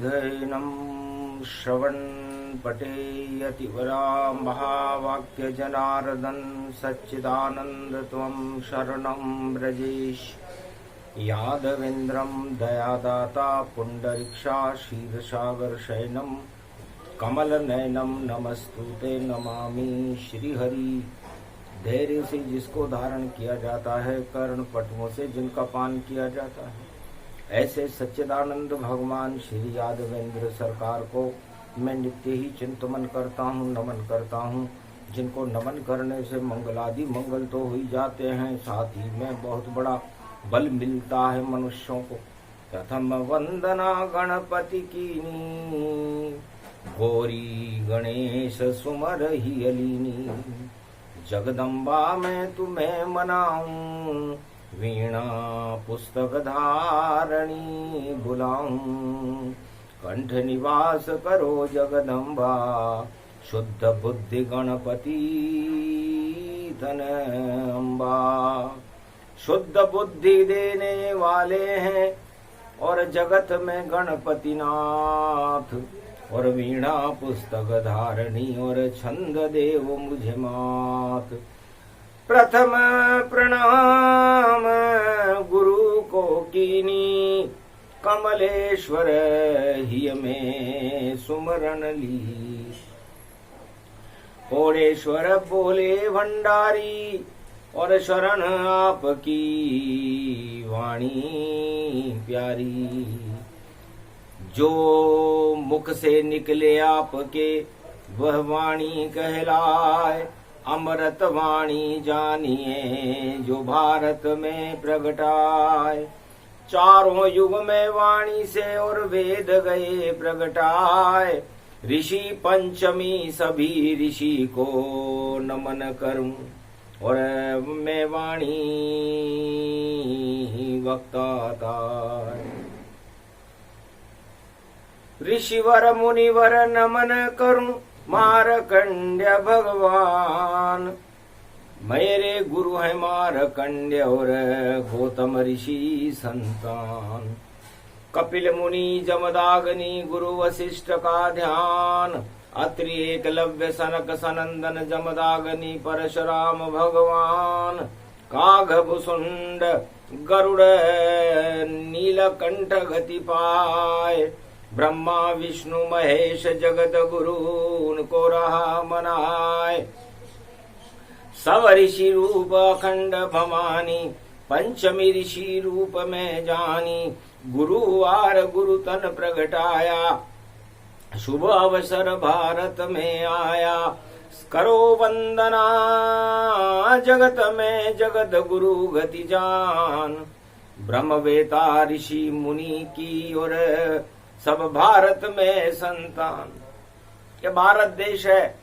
अध्ययनं श्रवणपठेयतिवरा महावाक्यजनार्दन सच्चिदानंद त्वं शरणं व्रजेश। यादवेन्द्रं दयादाता पुंडरीक्षा क्षीरसागर शयनं कमलनयनं नमस्तुते नमामि श्रीहरि। धैर्य से जिसको धारण किया जाता है, कर्ण पटुओं से जिनका पान किया जाता है, ऐसे सच्चिदानंद भगवान श्री यादवेंद्र सरकार को मैं नित्य ही चिंतन करता हूँ, नमन करता हूँ। जिनको नमन करने से मंगलादि मंगल तो हो ही जाते हैं, साथ ही में बहुत बड़ा बल मिलता है मनुष्यों को। प्रथम वंदना गणपति कीनी, गौरी गणेश सुमर ही अलीनी। जगदम्बा मैं तुम्हें मनाऊं, वीणा पुस्तक धारणी बुलाऊं। कंठ निवास करो जगदम्बा, शुद्ध बुद्धि गणपति तन अम्बा। शुद्ध बुद्धि देने वाले हैं और जगत में गणपति नाथ, और वीणा पुस्तक धारणी और छंद देव मुझे मात। प्रथम प्रणाम गुरु को कीनी, कमलेश्वर ही में सुमरण ली। कोड़ेश्वर बोले भंडारी, और शरण आपकी वाणी प्यारी। जो मुख से निकले आपके वह वाणी कहलाए, अमृत वाणी जानिए जो भारत में प्रगटाए। चारों युग में वाणी से और वेद गए प्रगटाए। ऋषि पंचमी सभी ऋषि को नमन करूं, और मैं वाणी वक्ता। ऋषिवर मुनिवर नमन करूं, मारकंड्य भगवान। मेरे गुरु है मारकंड्य और गौतम ऋषि संतान। कपिल मुनि जमदाग्नि गुरु वशिष्ठ का ध्यान। अत्रि एकलव्य सनक सनंदन जमदाग्नि परशुराम भगवान। काघभुसुंड गरुड़ नीलकंठ गति पाए। ब्रह्मा विष्णु महेश जगत गुरु उनको रहा मनाए। सब ऋषि रूप अखंड भवानी, पंचमी ऋषि रूप में जानी। गुरुवार गुरु तन प्रगटाया, शुभ अवसर भारत में आया। करो वंदना जगत में जगत गुरु गति जान। ब्रह्मवेता ऋषि मुनि की और सब भारत में संतान। ये भारत देश है,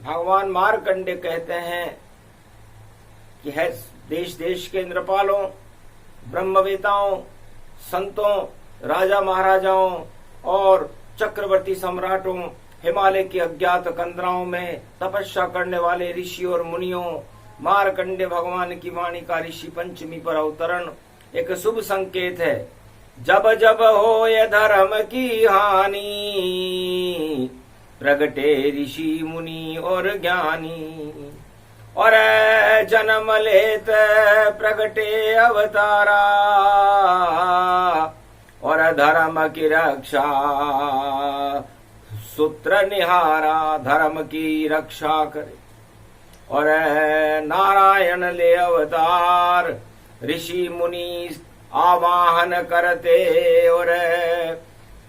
भगवान मार्कंडेय कहते हैं कि है देश देश के नृपालों, ब्रह्मवेताओं, संतों, राजा महाराजाओं और चक्रवर्ती सम्राटों, हिमालय की अज्ञात कंदराओं में तपस्या करने वाले ऋषि और मुनियों, मार्कंडेय भगवान की वाणी का ऋषि पंचमी पर अवतरण एक शुभ संकेत है। जब जब हो ये धर्म की हानि, प्रगटे ऋषि मुनि और ज्ञानी। और जन्म लेत प्रगटे अवतारा, और धर्म की रक्षा सूत्र निहारा। धर्म की रक्षा करे और नारायण ले अवतार। ऋषि मुनि आवाहन करते और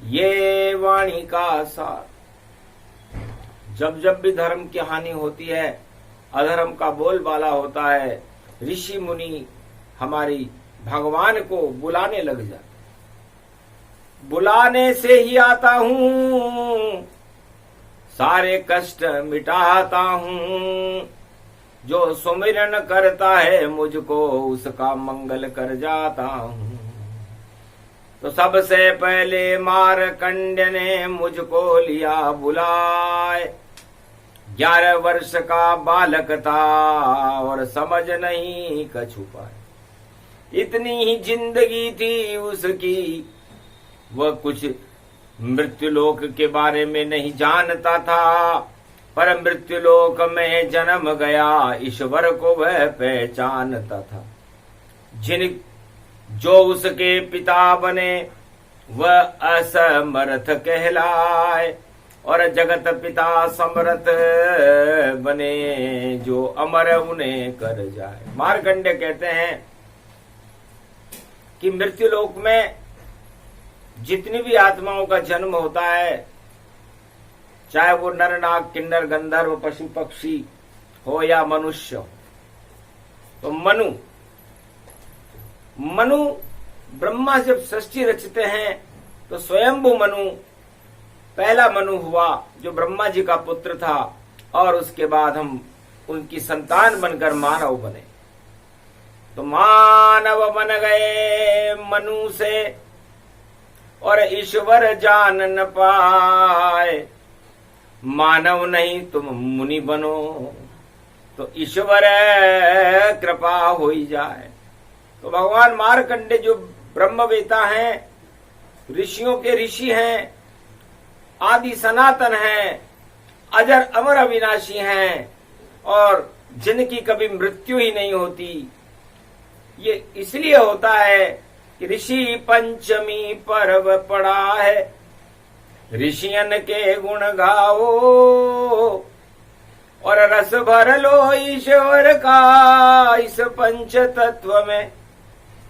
ये वाणी का सार। जब जब भी धर्म की हानि होती है, अधर्म का बोलबाला होता है, ऋषि मुनि हमारी भगवान को बुलाने लग जाते। बुलाने से ही आता हूँ, सारे कष्ट मिटाता हूँ। जो सुमिरन करता है मुझको, उसका मंगल कर जाता हूँ। तो सबसे पहले मार्कंडेय ने मुझको लिया बुलाए। 11 वर्ष का बालक था और समझ नहीं कछु पाए। इतनी ही जिंदगी थी उसकी, वह कुछ मृत्युलोक के बारे में नहीं जानता था, पर मृत्युलोक में जन्म गया ईश्वर को वह पहचानता था। जो उसके पिता बने वह असमर्थ कहलाए, और जगत पिता समर्थ बने जो अमर उन्हें कर जाए। मार्कंडेय कहते हैं कि मृत्युलोक में जितनी भी आत्माओं का जन्म होता है, चाहे वो नर नाग किन्नर गंधर्व पशु पक्षी हो या मनुष्य हो, तो मनु ब्रह्मा जब सृष्टि रचते हैं तो स्वयंभू मनु पहला मनु हुआ जो ब्रह्मा जी का पुत्र था, और उसके बाद हम उनकी संतान बनकर मानव बने। तो मानव बन गए मनु से, और ईश्वर जान न पाए। मानव नहीं तुम मुनि बनो तो ईश्वर कृपा हो ही जाए। तो भगवान मार्कंडेय जो ब्रह्मवेता हैं, ऋषियों के ऋषि हैं, आदि सनातन हैं, अजर अमर अविनाशी हैं, और जिनकी कभी मृत्यु ही नहीं होती। ये इसलिए होता है कि ऋषि पंचमी पर्व पड़ा है, ऋषियन के गुण गाओ, और रस भर लो ईश्वर का इस पंच तत्व में,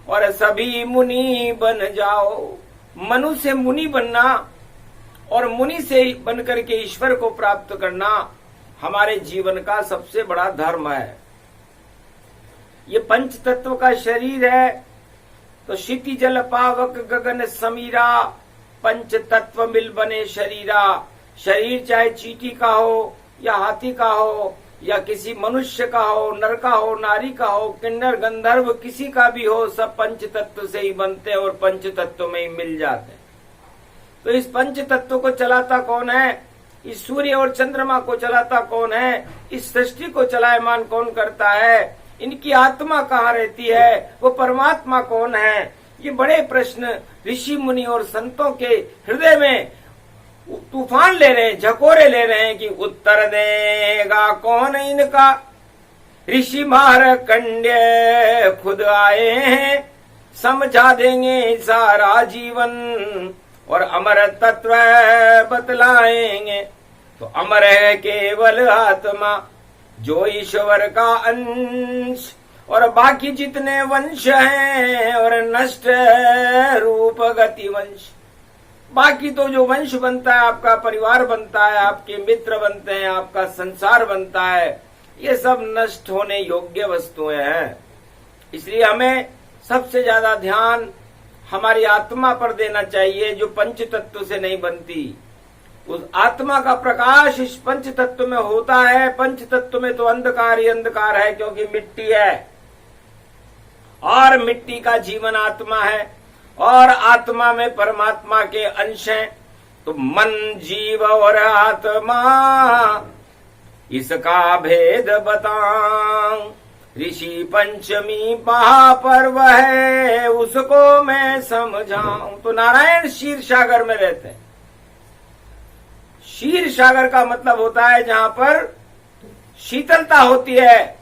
और सभी मुनि बन जाओ। मनु से मुनि बनना और मुनि से बनकर के ईश्वर को प्राप्त करना हमारे जीवन का सबसे बड़ा धर्म है। ये पंच तत्व का शरीर है, तो क्षिति जल पावक गगन समीरा, पंच तत्व मिल बने शरीरा। शरीर चाहे चींटी का हो या हाथी का हो या किसी मनुष्य का हो, नर का हो, नारी का हो, किन्नर गंधर्व किसी का भी हो, सब पंच तत्व से ही बनते हैं और पंच तत्व में ही मिल जाते हैं। तो इस पंच तत्व को चलाता कौन है? इस सूर्य और चंद्रमा को चलाता कौन है? इस सृष्टि को चलायमान कौन करता है? इनकी आत्मा कहाँ रहती है? वो परमात्मा कौन है? ये बड़े प्रश्न ऋषि मुनि और संतों के हृदय में तूफान ले रहे हैं, झकोरे ले रहे हैं कि उत्तर देगा कौन इनका। ऋषि मार्कंडेय खुद आए हैं, समझा देंगे सारा जीवन और अमर तत्व बतलाएंगे। तो अमर है केवल आत्मा जो ईश्वर का अंश, और बाकी जितने वंश हैं और नष्ट रूप गति वंश। बाकी तो जो वंश बनता है, आपका परिवार बनता है, आपके मित्र बनते हैं, आपका संसार बनता है, ये सब नष्ट होने योग्य वस्तुएं हैं। इसलिए हमें सबसे ज्यादा ध्यान हमारी आत्मा पर देना चाहिए जो पंच तत्व से नहीं बनती। उस आत्मा का प्रकाश इस पंच तत्व में होता है। पंच तत्व में तो अंधकार ही अंधकार है, क्योंकि मिट्टी है और मिट्टी का जीवन आत्मा है, और आत्मा में परमात्मा के अंश हैं। तो मन जीव और आत्मा इसका भेद बताऊं। ऋषि पंचमी महापर्व है उसको मैं समझाऊं। तो नारायण क्षीर सागर में रहते हैं। क्षीर सागर का मतलब होता है जहां पर शीतलता होती है,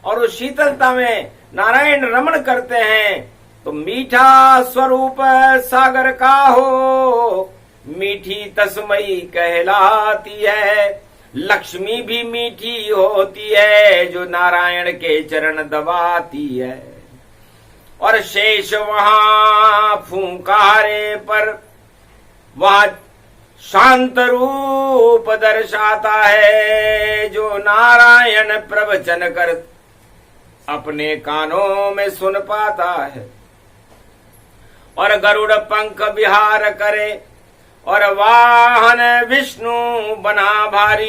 और उस शीतलता में नारायण रमण करते हैं। तो मीठा स्वरूप सागर का हो, मीठी तस्मयी कहलाती है। लक्ष्मी भी मीठी होती है जो नारायण के चरण दबाती है। और शेष वहां फूंकारे पर वह शांत रूप दर्शाता है जो नारायण प्रवचन कर अपने कानों में सुन पाता है। और गरुड़ पंख विहार करे और वाहन विष्णु बना भारी,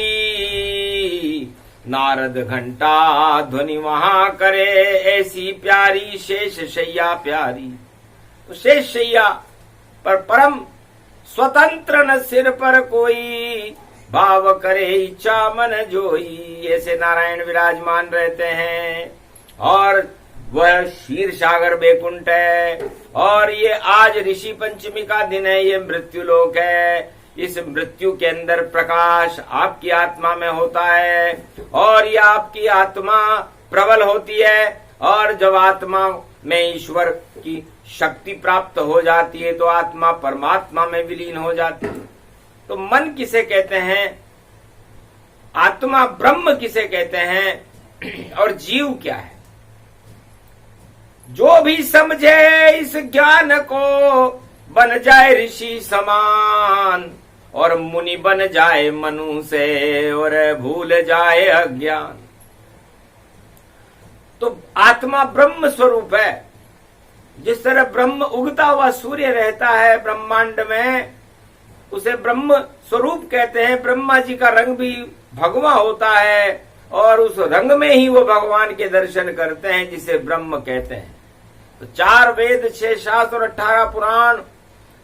नारद घंटा ध्वनि वहां करे ऐसी प्यारी शेष शैया प्यारी। तो शेष शैया पर परम स्वतंत्र न सिर पर कोई, भाव करे इच्छा मन जोई। ऐसे नारायण विराजमान रहते हैं, और वह क्षीर सागर बैकुंठ है। और ये आज ऋषि पंचमी का दिन है, ये मृत्युलोक है। इस मृत्यु के अंदर प्रकाश आपकी आत्मा में होता है और ये आपकी आत्मा प्रबल होती है और जब आत्मा में ईश्वर की शक्ति प्राप्त हो जाती है तो आत्मा परमात्मा में विलीन हो जाती है। तो मन किसे कहते हैं, आत्मा ब्रह्म किसे कहते हैं और जीव क्या है? जो भी समझे इस ज्ञान को बन जाए ऋषि समान और मुनि बन जाए मनु से और भूल जाए अज्ञान। तो आत्मा ब्रह्म स्वरूप है। जिस तरह ब्रह्म उगता हुआ सूर्य रहता है ब्रह्मांड में, उसे ब्रह्म स्वरूप कहते हैं। ब्रह्मा जी का रंग भी भगवा होता है और उस रंग में ही वो भगवान के दर्शन करते हैं जिसे ब्रह्म कहते हैं। तो 4 वेद, 6 शास्त्र और 18 पुराण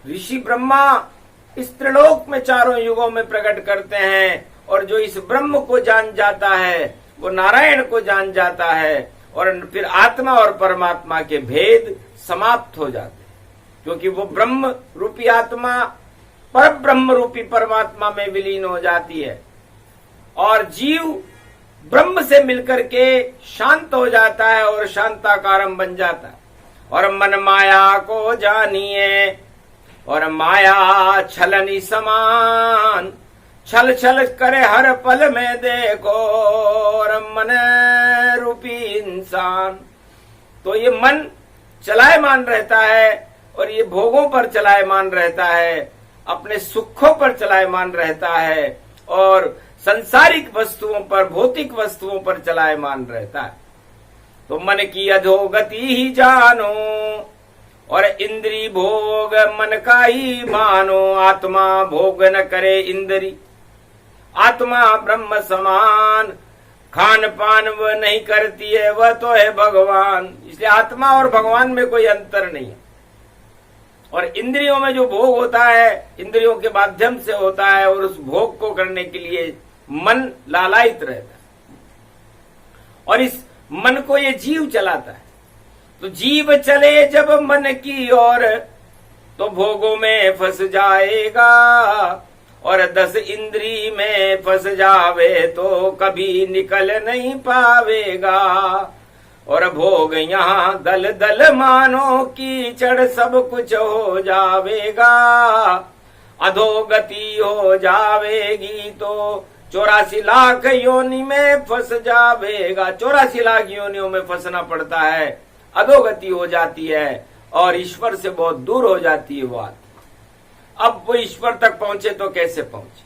ऋषि ब्रह्मा इस त्रिलोक में चारों युगों में प्रकट करते हैं और जो इस ब्रह्म को जान जाता है वो नारायण को जान जाता है और फिर आत्मा और परमात्मा के भेद समाप्त हो जाते हैं क्योंकि वो ब्रह्म रूपी आत्मा पर ब्रह्म रूपी परमात्मा में विलीन हो जाती है और जीव ब्रह्म से मिलकर के शांत हो जाता है और शांताकारम बन जाता है। और मन माया को जानिए और माया छलनी समान, छल छल करे हर पल में देखो और मन रूपी इंसान। तो ये मन चलायमान रहता है और ये भोगों पर चलायमान रहता है, अपने सुखों पर चलायमान रहता है और संसारिक वस्तुओं पर, भौतिक वस्तुओं पर चलायमान रहता है। तो मन की अधोगति ही जानो और इंद्री भोग मन का ही मानो। आत्मा भोग न करे इंद्री, आत्मा ब्रह्म समान। खान पान वह नहीं करती है, वह तो है भगवान। इसलिए आत्मा और भगवान में कोई अंतर नहीं है। और इंद्रियों में जो भोग होता है इंद्रियों के माध्यम से होता है और उस भोग को करने के लिए मन लालायित रहता है और इस मन को ये जीव चलाता है। तो जीव चले जब मन की ओर तो भोगों में फंस जाएगा और 10 इंद्री में फंस जावे तो कभी निकल नहीं पावेगा। और भोग यहाँ दल दल मानो कीचड़ सब कुछ हो जावेगा। अधोगति हो जावेगी तो 84 लाख योनि में फंस जावेगा। 84 लाख योनियों में फंसना पड़ता है, अधोगति हो जाती है और ईश्वर से बहुत दूर हो जाती है वो आत्मा। अब वो ईश्वर तक पहुंचे तो कैसे पहुंचे?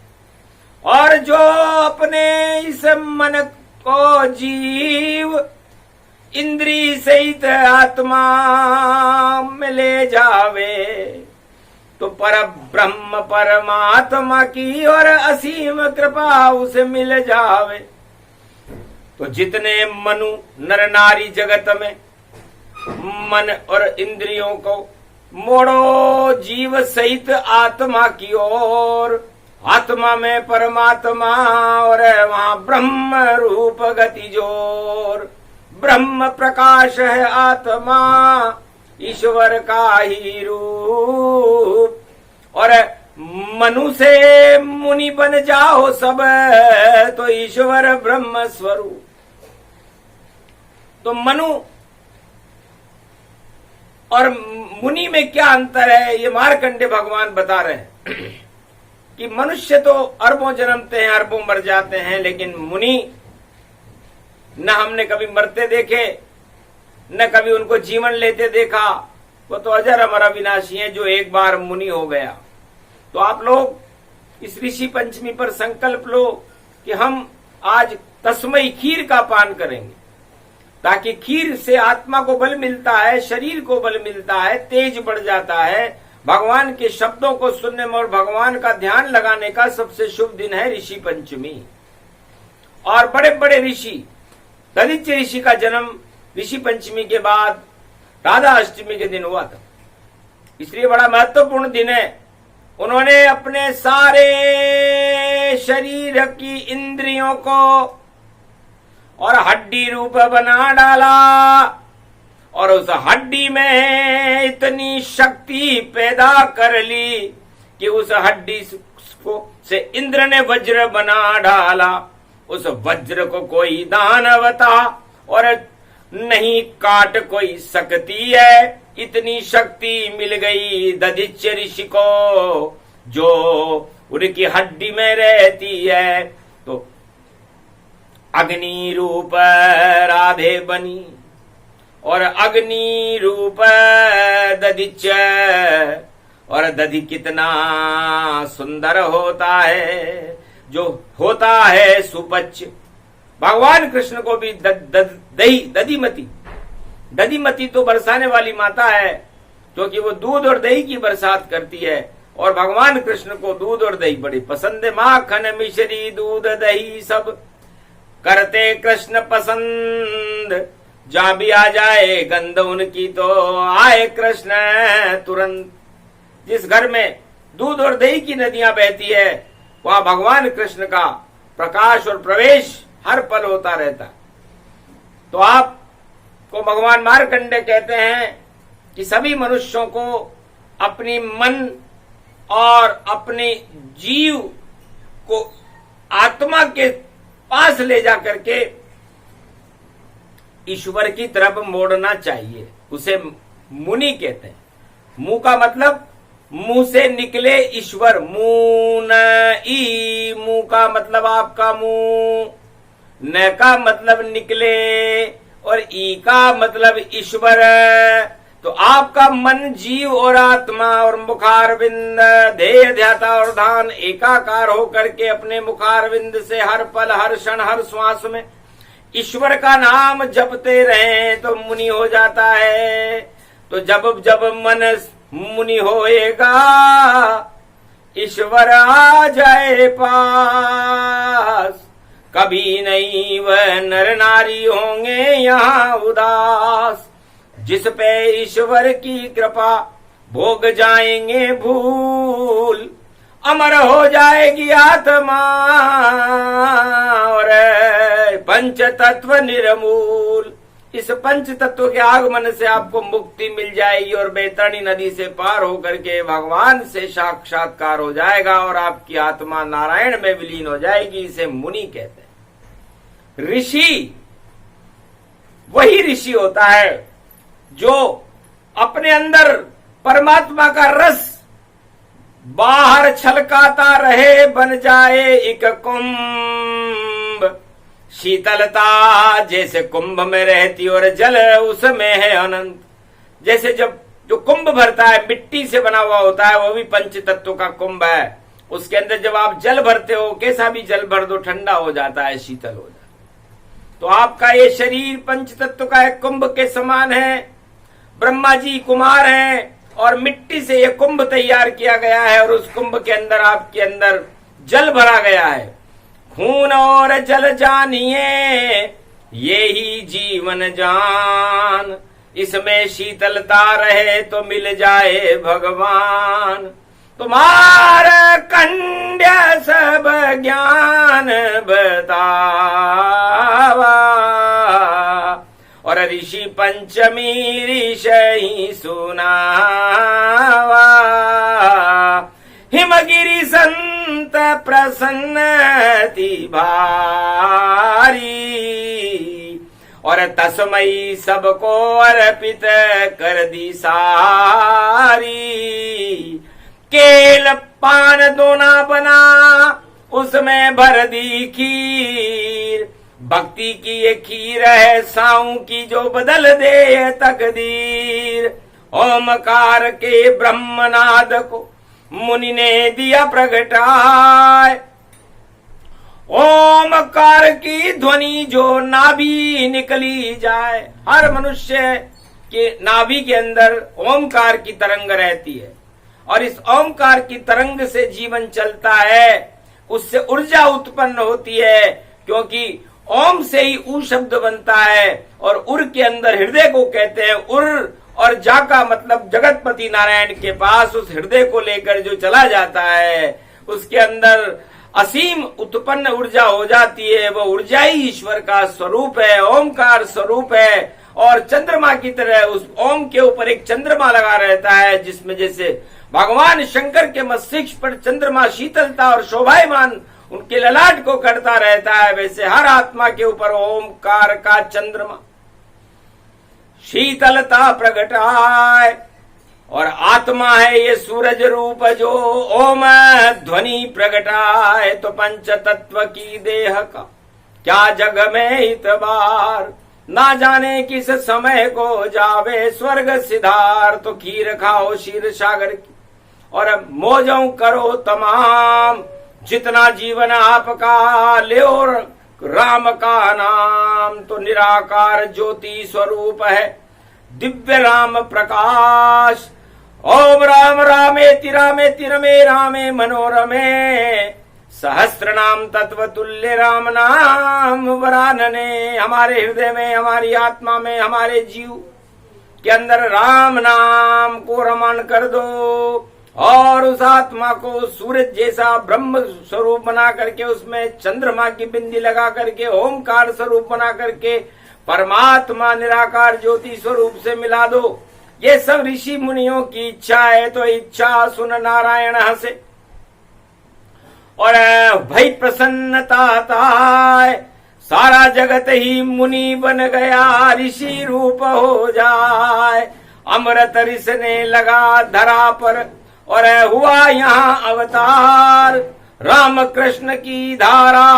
और जो अपने इस मन को जीव इंद्री सहित आत्मा में ले जावे तो पर ब्रह्म परमात्मा की और असीम कृपा उसे मिल जावे। तो जितने मनु नर नारी जगत में मन और इंद्रियों को मोड़ो जीव सहित आत्मा की ओर। आत्मा में परमात्मा और वहां ब्रह्म रूप गति जोर। ब्रह्म प्रकाश है आत्मा ईश्वर का ही रूप। और मनु से मुनि बन जाओ सब तो ईश्वर ब्रह्म स्वरूप। तो मनु और मुनि में क्या अंतर है ये मार्कंडे भगवान बता रहे हैं कि मनुष्य तो अरबों जन्मते हैं, अरबों मर जाते हैं, लेकिन मुनि न हमने कभी मरते देखे न कभी उनको जीवन लेते देखा। वो तो अजर अमर अविनाशी हैं जो एक बार मुनि हो गया। तो आप लोग इस ऋषि पंचमी पर संकल्प लो कि हम आज तस्मई खीर का पान करेंगे ताकि खीर से आत्मा को बल मिलता है, शरीर को बल मिलता है, तेज बढ़ जाता है। भगवान के शब्दों को सुनने में और भगवान का ध्यान लगाने का सबसे शुभ दिन है ऋषि पंचमी। और बड़े बड़े ऋषि, दधिच्य ऋषि का जन्म ऋषि पंचमी के बाद राधा अष्टमी के दिन हुआ था, इसलिए बड़ा महत्वपूर्ण दिन है। उन्होंने अपने सारे शरीर की इंद्रियों को और हड्डी रूप बना डाला और उस हड्डी में इतनी शक्ति पैदा कर ली कि उस हड्डी को से इंद्र ने वज्र बना डाला। उस वज्र को कोई दानवता और नहीं काट कोई सकती है। इतनी शक्ति मिल गई दधिच ऋषि को जो उनकी हड्डी में रहती है। तो अग्नि रूप राधे बनी और अग्नि रूप दधिच। और दधि कितना सुंदर होता है, जो होता है सुपच्च। भगवान कृष्ण को भी दधिमती तो बरसाने वाली माता है, क्योंकि वो दूध और दही की बरसात करती है। और भगवान कृष्ण को दूध और दही बड़ी पसंद है। माखन मिश्री दूध दही सब करते कृष्ण पसंद। जहां भी आ जाए गंध उनकी तो आए कृष्ण तुरंत। जिस घर में दूध और दही की नदियां बहती है वहां भगवान कृष्ण का प्रकाश और प्रवेश हर पल होता रहता। तो आपको भगवान मार्कंडेय कहते हैं कि सभी मनुष्यों को अपनी मन और अपने जीव को आत्मा के पास ले जा करके ईश्वर की तरफ मोड़ना चाहिए। उसे मुनि कहते हैं। मुंह का मतलब मुंह से निकले ईश्वर। मुंह न ई, मुंह का मतलब आपका मुंह, न का मतलब निकले और ई का मतलब ईश्वर। तो आपका मन, जीव और आत्मा और मुखारविंद, ध्येय ध्याता और ध्यान एकाकार होकर के अपने मुखारविंद से हर पल हर क्षण हर श्वास में ईश्वर का नाम जपते रहें तो मुनि हो जाता है। तो जब जब मन मुनि होएगा ईश्वर आ जाए पास। कभी नहीं वह नर नारी होंगे यहाँ उदास। जिस पे ईश्वर की कृपा भोग जाएंगे भूल, अमर हो जाएगी आत्मा और पंच तत्व निर्मूल। इस पंच तत्व के आगमन से आपको मुक्ति मिल जाएगी और बैतरणी नदी से पार होकर के भगवान से साक्षात्कार हो जाएगा और आपकी आत्मा नारायण में विलीन हो जाएगी। इसे मुनि कहते हैं। ऋषि वही ऋषि होता है जो अपने अंदर परमात्मा का रस बाहर छलकाता रहे, बन जाए एक कुंभ। शीतलता जैसे कुंभ में रहती और जल उसमें है अनंत। जैसे जब जो कुंभ भरता है मिट्टी से बना हुआ होता है, वो भी पंच तत्व का कुंभ है। उसके अंदर जब आप जल भरते हो, कैसा भी जल भर दो ठंडा हो जाता है, शीतल हो जाता है। तो आपका ये शरीर पंच तत्व का एक कुंभ के समान है। ब्रह्मा जी कुमार हैं और मिट्टी से ये कुंभ तैयार किया गया है और उस कुंभ के अंदर आपके अंदर जल भरा गया है। खून और जल जानिए ये ही जीवन जान। इसमें शीतलता रहे तो मिल जाए भगवान। तुम्हारा कंड्य सब ज्ञान बतावा और ऋषि पंचमी ऋषि सुनावा। हिमगिरि संत प्रसन्नति भारी और तस्मई सबको अर्पित कर दी सारी। केल पान दोना बना उसमें भर दी खीर। भक्ति की ये खीर है साऊ की जो बदल दे तकदीर। ओमकार के ब्रह्मनाद को मुनि ने दिया प्रगटाए। ओमकार की ध्वनि जो नाभि निकली जाए। हर मनुष्य के नाभि के अंदर ओमकार की तरंग रहती है और इस ओमकार की तरंग से जीवन चलता है। उससे ऊर्जा उत्पन्न होती है, क्योंकि ओम से ही ऊ शब्द बनता है और उर के अंदर हृदय को कहते हैं उर। और जा का मतलब जगतपति नारायण के पास उस हृदय को लेकर जो चला जाता है, उसके अंदर असीम उत्पन्न ऊर्जा हो जाती है। वो ऊर्जा ही ईश्वर का स्वरूप है, ओमकार स्वरूप है। और चंद्रमा की तरह उस ओम के ऊपर एक चंद्रमा लगा रहता है, जिसमें जैसे भगवान शंकर के मस्तिष्क पर चंद्रमा शीतलता और शोभायमान उनके ललाट को करता रहता है, वैसे हर आत्मा के ऊपर ओमकार का चंद्रमा शीतलता प्रगटाए। और आत्मा है ये सूरज रूप जो ओम ध्वनि प्रगटाए। तो पंच तत्व की देह का क्या जग में इतबार, ना जाने किस समय को जावे स्वर्ग सिधार। तो खीर खाओ क्षीर सागर की और मौजों करो तमाम, जितना जीवन आपका ले और राम का नाम। तो निराकार ज्योति स्वरूप है दिव्य राम प्रकाश। ओम राम रामेति रामेति रमे रामे मनोरमे, सहस्त्र नाम तत्व तुल्य राम नाम वरानने। हमारे हृदय में, हमारी आत्मा में, हमारे जीव के अंदर राम नाम को रमण कर दो और उस आत्मा को सूरज जैसा ब्रह्म स्वरूप बना करके, उसमें चंद्रमा की बिंदी लगा करके, ओमकार स्वरूप बना करके परमात्मा निराकार ज्योति स्वरूप से मिला दो। ये सब ऋषि मुनियों की इच्छा है। तो इच्छा सुन नारायण हंसे और भई प्रसन्नता ताय। सारा जगत ही मुनि बन गया, ऋषि रूप हो जाए। अमृत रिसने लगा धरा पर और हुआ यहाँ अवतार। राम कृष्ण की धारा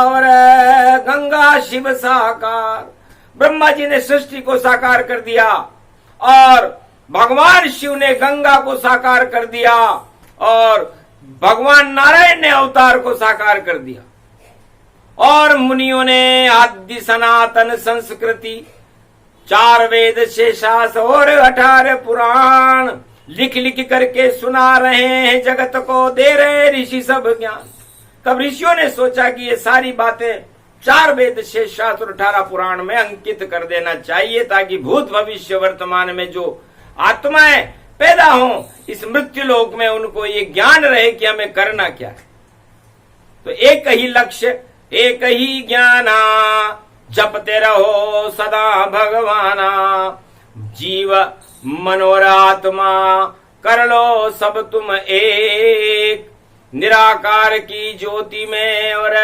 और गंगा शिव साकार। ब्रह्मा जी ने सृष्टि को साकार कर दिया और भगवान शिव ने गंगा को साकार कर दिया और भगवान नारायण ने अवतार को साकार कर दिया। और मुनियों ने आदि सनातन संस्कृति, 4 वेद शेषास और 18 पुराण लिख लिख करके सुना रहे हैं, जगत को दे रहे ऋषि सब ज्ञान। तब ऋषियों ने सोचा कि ये सारी बातें 4 वेद शेष शास्त्र और 18 पुराण में अंकित कर देना चाहिए, ताकि भूत भविष्य वर्तमान में जो आत्माएं पैदा हों इस मृत्यु लोक में, उनको ये ज्ञान रहे कि हमें करना क्या है। तो एक ही लक्ष्य, एक ही ज्ञाना, जपते रहो सदा भगवाना। जीव मनोर आत्मा कर लो सब तुम एक, निराकार की ज्योति में और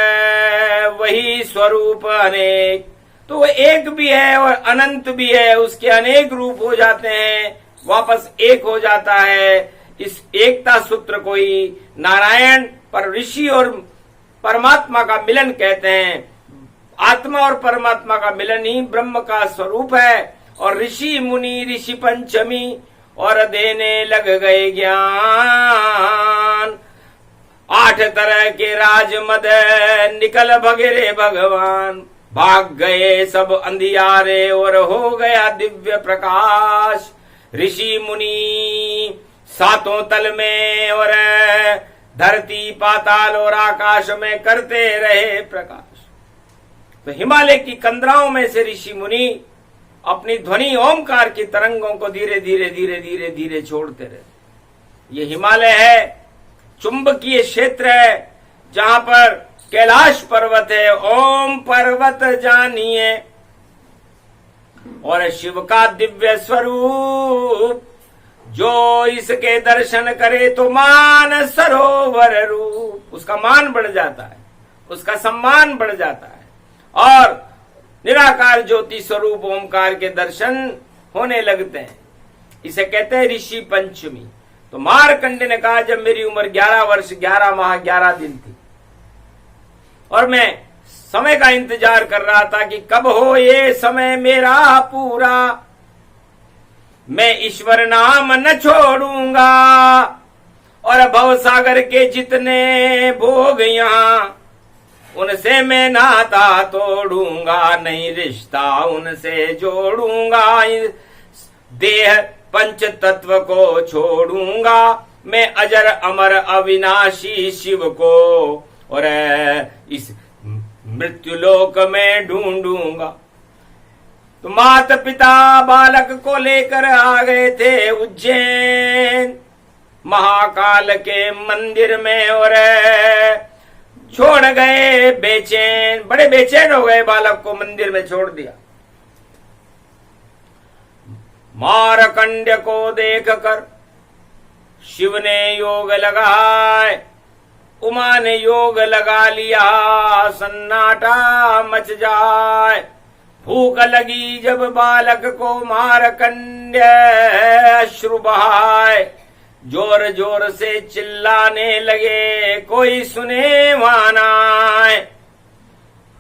वही स्वरूप अनेक। तो वो एक भी है और अनंत भी है, उसके अनेक रूप हो जाते हैं, वापस एक हो जाता है। इस एकता सूत्र को ही नारायण पर ऋषि और परमात्मा का मिलन कहते हैं। आत्मा और परमात्मा का मिलन ही ब्रह्म का स्वरूप है। और ऋषि मुनि ऋषि पंचमी और देने लग गए ज्ञान। 8 तरह के राज मद निकल भगरे भगवान। भाग गए सब अंधियारे और हो गया दिव्य प्रकाश। ऋषि मुनि 7 तल में और धरती पाताल और आकाश में करते रहे प्रकाश। तो हिमालय की कंदराओं में से ऋषि मुनि अपनी ध्वनि ओमकार की तरंगों को धीरे धीरे धीरे धीरे धीरे छोड़ते रहे। ये हिमालय है, चुंबकीय क्षेत्र है, जहां पर कैलाश पर्वत है। ओम पर्वत जानिए और शिव का दिव्य स्वरूप, जो इसके दर्शन करे तो मान सरोवर रूप। उसका मान बढ़ जाता है, उसका सम्मान बढ़ जाता है और निराकार ज्योति स्वरूप ओमकार के दर्शन होने लगते हैं। इसे कहते हैं ऋषि पंचमी। तो मार्कंडेय ने कहा, जब मेरी उम्र 11 वर्ष 11 माह 11 दिन थी और मैं समय का इंतजार कर रहा था कि कब हो ये समय मेरा पूरा, मैं ईश्वर नाम न छोड़ूंगा और भवसागर के जितने भोग यहाँ उनसे मैं नाता तोड़ूंगा, नहीं रिश्ता उनसे जोड़ूंगा। देह पंच तत्व को छोड़ूंगा, मैं अजर अमर अविनाशी शिव को और इस मृत्युलोक में ढूंढूंगा। तो माता पिता बालक को लेकर आ गए थे उज्जैन महाकाल के मंदिर में और छोड़ गए बेचैन, बड़े बेचैन हो गए, बालक को मंदिर में छोड़ दिया। मारकंड्य को देख कर शिव ने योग लगाए, उमा ने योग लगा लिया, सन्नाटा मच जाए। भूख लगी जब बालक को मारकंड्य अश्रु बहाए, जोर जोर से चिल्लाने लगे कोई सुने वानाए।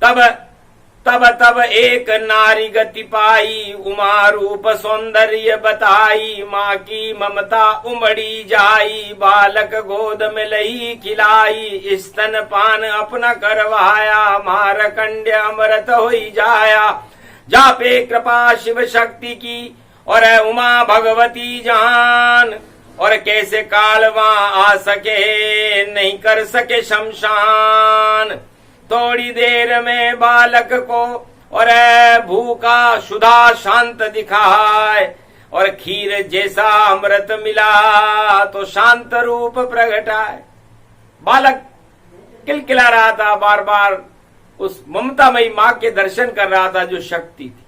तब एक नारी गति पाई, उमा रूप सौंदर्य बताई, माँ की ममता उमड़ी जाई, बालक गोद में लही खिलाई, स्तन पान अपना करवाया, मारकंड्य अमृत होई जाया। जापे कृपा शिव शक्ति की और उमा भगवती जान, और कैसे काल वहां आ सके नहीं कर सके शमशान। थोड़ी देर में बालक को और भूखा शुदा शांत दिखाए, और खीर जैसा अमृत मिला तो शांत रूप प्रगटाए। बालक किलकिला रहा था, बार बार उस ममतामयी माँ के दर्शन कर रहा था जो शक्ति थी।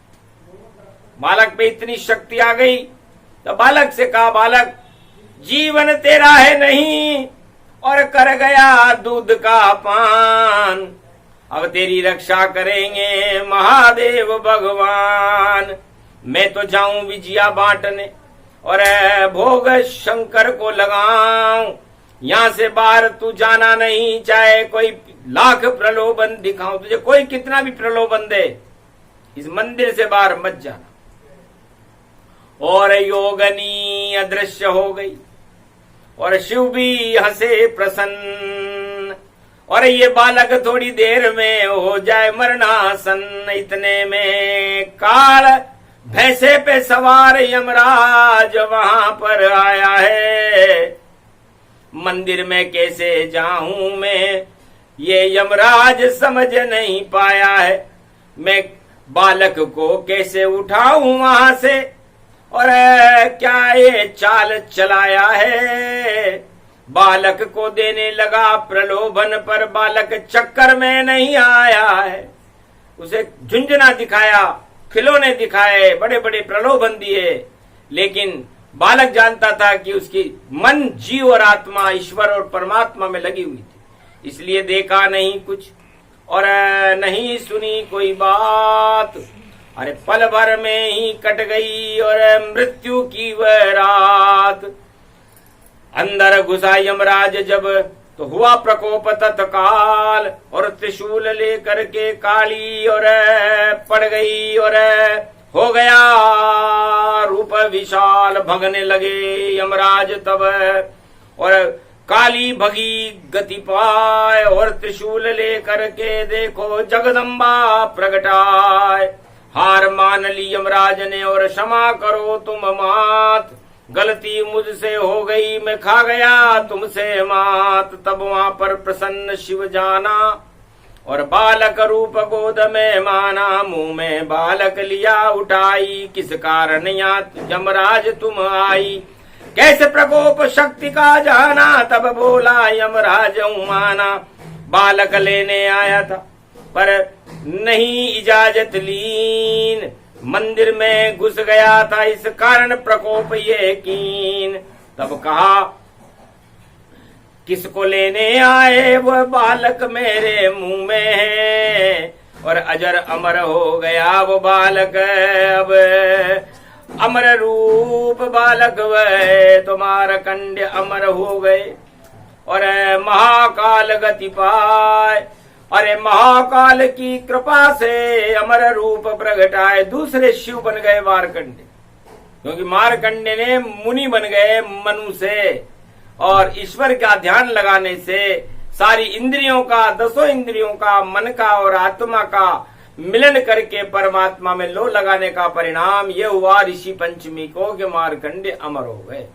बालक पे इतनी शक्ति आ गई तो बालक से कहा, बालक जीवन तेरा है नहीं और कर गया दूध का पान, अब तेरी रक्षा करेंगे महादेव भगवान। मैं तो जाऊं विजया बांटने और भोग शंकर को लगाऊं, यहां से बाहर तू जाना नहीं, चाहे कोई लाख प्रलोभन दिखाऊं तुझे, कोई कितना भी प्रलोभन दे, इस मंदिर से बाहर मत जाना। और योगनी अदृश्य हो गई और शिव भी हंसे प्रसन्न, और ये बालक थोड़ी देर में हो जाए मरणासन। इतने में काल भैंसे पे सवार यमराज वहां पर आया है। मंदिर में कैसे जाऊं मैं, ये यमराज समझ नहीं पाया है। मैं बालक को कैसे उठाऊं वहां से, और क्या ये चाल चलाया है। बालक को देने लगा प्रलोभन, पर बालक चक्कर में नहीं आया है। उसे झुंझुना दिखाया, खिलौने दिखाए, बड़े बड़े प्रलोभन दिए, लेकिन बालक जानता था कि उसकी मन, जीव और आत्मा ईश्वर और परमात्मा में लगी हुई थी, इसलिए देखा नहीं कुछ और नहीं सुनी कोई बात। अरे पल भर में ही कट गई और मृत्यु की वह रात। अंदर घुसा यमराज जब तो हुआ प्रकोप तत्काल, और त्रिशूल लेकर के काली और पड़ गई और हो गया रूप विशाल। भगने लगे यमराज तब, और काली भगी गति पाए, और त्रिशूल लेकर के देखो जगदम्बा प्रगटाए। हार मान ली यमराज ने और क्षमा करो तुम मात, गलती मुझसे हो गई, मैं खा गया तुमसे मात। तब वहां पर प्रसन्न शिव जाना और बालक रूप गोद में माना, मुंह में बालक लिया उठाई, किस कारण यहाँ यमराज तुम आई, कैसे प्रकोप शक्ति का जाना। तब बोला यमराज माना, बालक लेने आया था पर नहीं इजाजत लीन, मंदिर में घुस गया था इस कारण प्रकोप ये कीन। तब कहा किसको लेने आए, वह बालक मेरे मुंह में है, और अजर अमर हो गया वो बालक। अब अमर रूप बालक वह तुम्हारा कंड अमर हो गए और महाकाल गति पाए। अरे महाकाल की कृपा से अमर रूप प्रगटाए, दूसरे शिव बन गए मारकंडे, क्योंकि मारकंडे ने मुनि बन गए मनु से, और ईश्वर का ध्यान लगाने से सारी इंद्रियों का, दसों इंद्रियों का, मन का और आत्मा का मिलन करके परमात्मा में लो लगाने का परिणाम ये हुआ ऋषि पंचमी को कि मारकंडे अमर हो गए।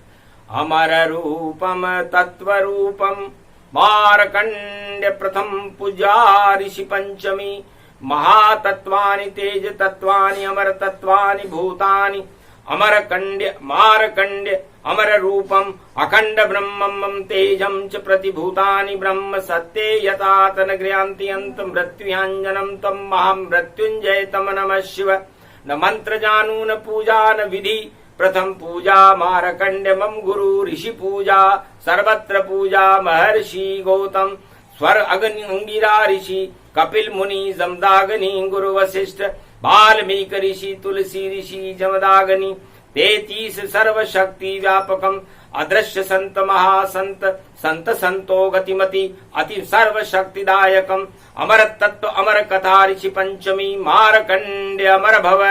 अमर रूपम तत्व रूपम मारकंड प्रथम पूजा ऋषि पंचमी, महातत्वानि तेज तत्वानि अमर तत्वानि भूतानि, अमर कंड्य मारकंड्य अमर रूपम अखंड ब्रह्मम तेजम च प्रतिभूतानि ब्रह्म सत्ये यथा तन गृहान्ति अंत मृत्युञ्जनम तम महामृत्युंजय तम नमः शिव। न मंत्र जानू न पूजा न विधि, प्रथम पूजा मार्कंड्य मम गुरु ऋषि पूजा सर्वत्र पूजा महर्षि गौतम स्वर अंगिरा ऋषि कपिल मुनि जमदाग्नि गुरु वशिष्ठ वाल्मीकि ऋषि तुलसी ऋषि जमदाग्नि 33 सर्व शक्ति व्यापकम अदृश्य संत महासंत संत संतो गतिमति अति सर्व शक्तिदायकम अमर तत्व अमर कथा ऋषि पंचमी मार्कंड्य अमर भव।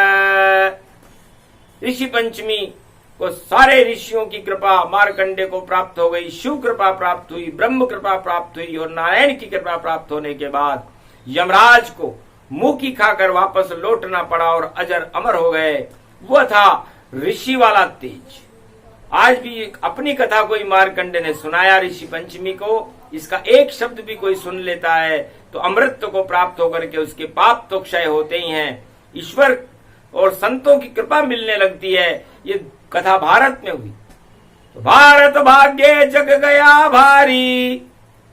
ऋषि पंचमी को सारे ऋषियों की कृपा मार्कंडे को प्राप्त हो गई, शिव कृपा प्राप्त हुई, ब्रह्म कृपा प्राप्त हुई और नारायण की कृपा प्राप्त होने के बाद यमराज को मुंह की खाकर वापस लौटना पड़ा और अजर अमर हो गए। वो था ऋषि वाला तेज। आज भी अपनी कथा कोई मार्कंडे ने सुनाया ऋषि पंचमी को, इसका एक शब्द भी कोई सुन लेता है तो अमृत को प्राप्त होकर के उसके पाप तो क्षय होते ही हैं, ईश्वर और संतों की कृपा मिलने लगती है। ये कथा भारत में हुई। तो भारत भाग्य जग गया भारी,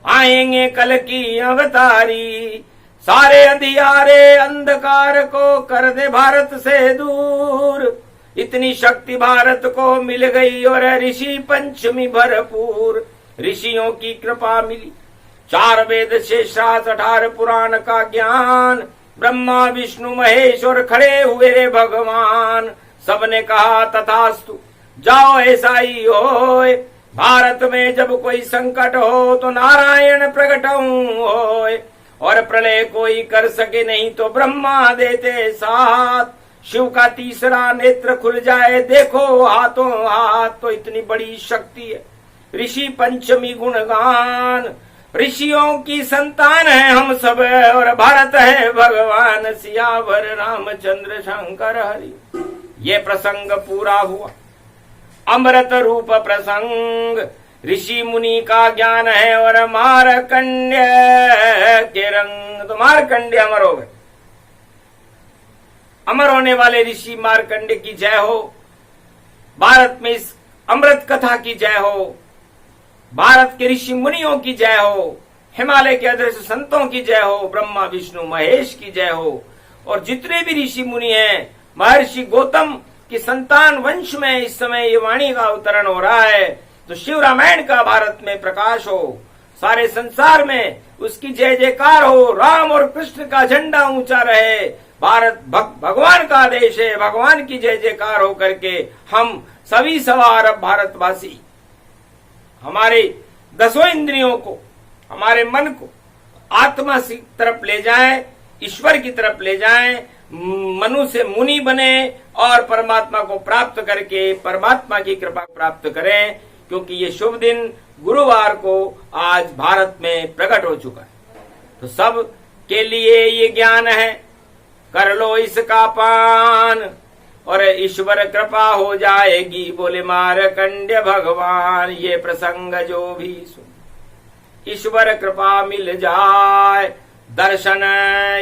आएंगे कल की अवतारी, सारे अंधियारे अंधकार को कर दे भारत से दूर। इतनी शक्ति भारत को मिल गई और ऋषि पंचमी भरपूर। ऋषियों की कृपा मिली, 4 वेद शेष 18 पुराण का ज्ञान, ब्रह्मा विष्णु महेश और खड़े हुए रे भगवान। सबने कहा तथास्तु, जाओ ऐसा ही होए। भारत में जब कोई संकट हो तो नारायण प्रकट होए, और प्रलय कोई कर सके नहीं तो ब्रह्मा देते साथ। शिव का तीसरा नेत्र खुल जाए देखो हाथों हाथ, तो इतनी बड़ी शक्ति है ऋषि पंचमी गुणगान। ऋषियों की संतान है हम सब और भारत है भगवान सियावर रामचंद्र शंकर हरि। ये प्रसंग पूरा हुआ, अमृत रूप प्रसंग। ऋषि मुनि का ज्ञान है और मार्कंड्य के रंग, तो मार्कंड्य अमर हो गए। अमर होने वाले ऋषि मार्कंड्य की जय हो। भारत में इस अमृत कथा की जय हो, भारत के ऋषि मुनियों की जय हो, हिमालय के अदृश्य संतों की जय हो, ब्रह्मा विष्णु महेश की जय हो। और जितने भी ऋषि मुनि हैं, महर्षि गौतम की संतान वंश में इस समय ये वाणी का अवतरण हो रहा है, तो शिव रामायण का भारत में प्रकाश हो, सारे संसार में उसकी जय जयकार हो, राम और कृष्ण का झंडा ऊंचा रहे। भारत भगवान का देश है, भगवान की जय जयकार हो करके हम सभी सवा अरब भारतवासी हमारे 10 इंद्रियों को, हमारे मन को आत्मा की तरफ ले जाएं, ईश्वर की तरफ ले जाएं, मनु से मुनि बने और परमात्मा को प्राप्त करके परमात्मा की कृपा प्राप्त करें। क्योंकि ये शुभ दिन गुरुवार को आज भारत में प्रकट हो चुका है, तो सब के लिए ये ज्ञान है, कर लो इसका पान और ईश्वर कृपा हो जाएगी, बोले मार्कंड्य भगवान। ये प्रसंग जो भी सुन ईश्वर कृपा मिल जाए, दर्शन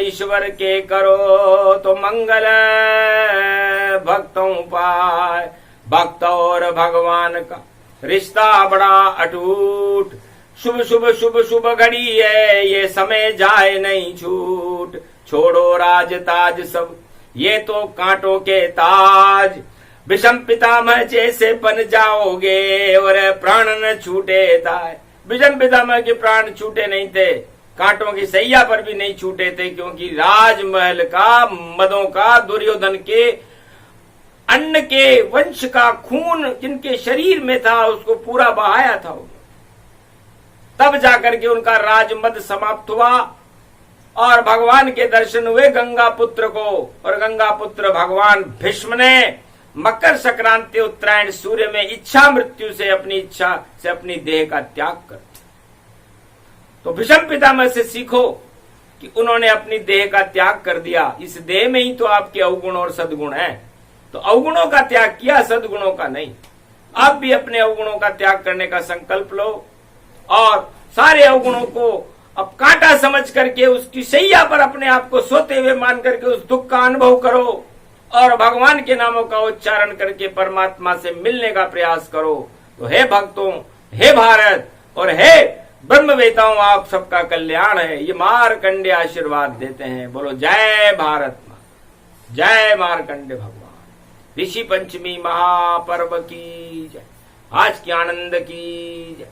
ईश्वर के करो तो मंगल भक्तों पाए। भक्त और भगवान का रिश्ता बड़ा अटूट, शुभ शुभ शुभ शुभ घड़ी है, ये समय जाए नहीं छूट। छोड़ो राज ताज सब, ये तो कांटों के ताज, विषम पितामह जैसे बन जाओगे और प्राण न छूटे ताज। विषम पितामह के प्राण छूटे नहीं थे, कांटों की सैया पर भी नहीं छूटे थे, क्योंकि राजमहल का, मदों का, दुर्योधन के, अन्न के वंश का खून जिनके शरीर में था उसको पूरा बहाया था। तब जाकर के उनका राजमद समाप्त हुआ और भगवान के दर्शन हुए गंगा पुत्र को। और गंगा पुत्र भगवान भीष्म ने मकर संक्रांति उत्तरायण सूर्य में इच्छा मृत्यु से अपनी इच्छा से अपनी देह का त्याग कर। तो भीष्म पितामह से सीखो कि उन्होंने अपनी देह का त्याग कर दिया। इस देह में ही तो आपके अवगुण और सद्गुण हैं, तो अवगुणों का त्याग किया, सद्गुणों का नहीं। आप भी अपने अवगुणों का त्याग करने का संकल्प लो और सारे अवगुणों को अब कांटा समझ करके उसकी सैया पर अपने आप को सोते हुए मान करके उस दुख का अनुभव करो और भगवान के नामों का उच्चारण करके परमात्मा से मिलने का प्रयास करो। तो हे भक्तों, हे भारत और हे ब्रह्मवेताओं, आप सबका कल्याण है, ये मार्कंडे आशीर्वाद देते हैं। बोलो जय भारत मां, जय मार्कंडे भगवान। ऋषि पंचमी महापर्व की जय। आज के आनंद की जय।